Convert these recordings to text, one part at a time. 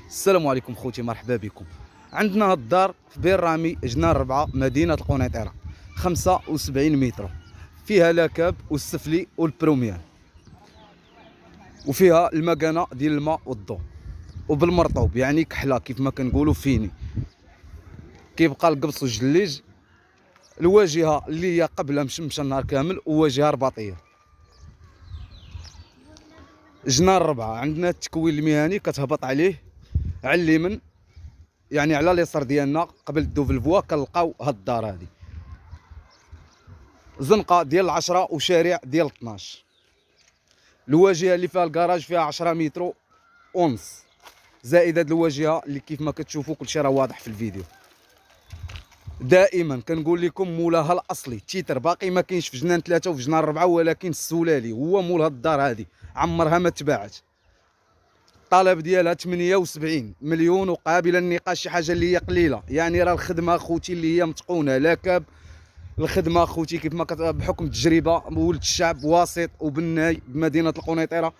السلام عليكم خوتي، مرحبا بكم. عندنا هاد الدار في بير رامي جنان 4 مدينة القنيطرة، 75 متر، فيها لاكاب والسفلي والبروميان، وفيها المكانة ديال الماء والضوء، وبالمرطوب يعني كحلة كيف ما كنقولوا فيني. كيبقى القبص والجليج، الواجهة اللي هي قبلها مشمشة النهار كامل وواجهة رباطية. جنان 4 عندنا التكوين المهني كتهبط عليه على اليمين، يعني على اليسار ديالنا قبل الدوفل فوا كنلقاو هاد الدار هادي، زنقه ديال 10 وشارع ديال 12. الواجهه اللي فيها الكراج فيها 10 متر ونص، زائد هاد الواجهه اللي كيف ما كتشوفوا كلشي راه واضح في الفيديو. دائما كنقول لكم مولاها الاصلي التيتر باقي ما كاينش في جنان 3 وفي جنان 4، ولكن السلالي هو مول هاد الدار هادي، عمرها ما تباعت. الطلب ديالها 78 مليون وقابله للنقاش، شي حاجه اللي هي قليله، يعني راه الخدمه خوتي اللي هي متقونه. لاكاب الخدمه خوتي كيف ما بحكم التجربه، ولد الشعب واسط وبناي بمدينه القنيطره.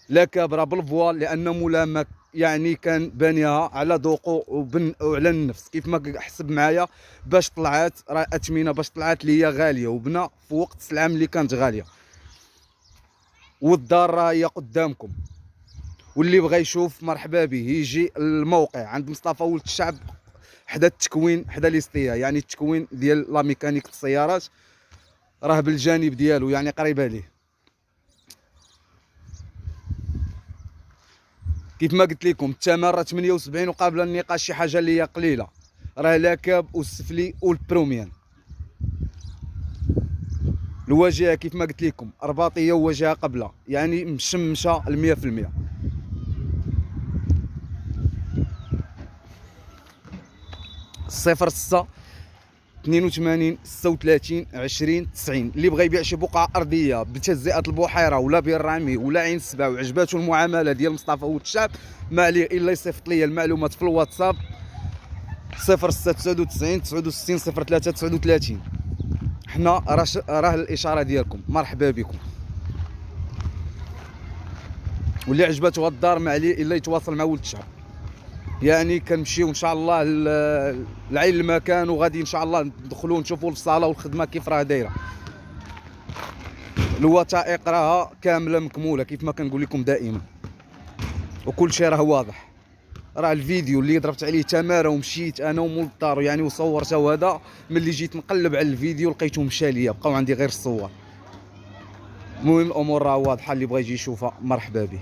لاكاب راه بالفوال لان مولا يعني كان بانيها على ذوقه وعلى النفس كيف ما حسب معايا. باش طلعات راه اثمنه، باش طلعات اللي هي غاليه وبنى في وقت العام اللي كانت غاليه. والدار راه هي قدامكم، واللي بغى يشوف مرحبا به يجي الموقع عند مصطفى ولد الشعب، حدا التكوين حدا ليستيا، يعني التكوين ديال لا ميكانيك السيارات راه بالجانب ديالو، يعني قريبه ليه. كيف ما قلت لكم الثمن راه 78 وقابله النقاش، شي حاجه اللي هي قليله، راه لاكاب والسفلي والبروميان. الواجهه كيف ما قلت لكم رباطيه وواجهه قبله، يعني مشمشه 100%. 06 82 36 20 90. اللي بغى يبيع شي بقعه ارضيه بتجزئه البحيره ولا بير رامي ولا عين سبع وعجباتو المعامله ديال مصطفى ولد الشعب، ما عليه الا يصيفط لي المعلومات في الواتساب 06 99 69 03 39. حنا راه الاشاره ديالكم، مرحبا بكم. واللي عجباتو هاد الدار ما عليه الا يتواصل مع ولد الشعب، يعني كنمشيو ان شاء الله لعين المكان، وغادي ان شاء الله ندخلوا نشوفوا الصاله والخدمه كيف راه دايره. الوثائق راها كامله مكموله كيف ما كنقول لكم دائما، وكل شيء راه واضح. راه الفيديو اللي ضربت عليه تماره ومشيت انا ومول الدار يعني وصورته، وهذا ملي جيت نقلب على الفيديو لقيته مشى ليا، بقاو عندي غير الصور. المهم الامور راه واضحه، اللي بغى يجي يشوفها مرحبا به.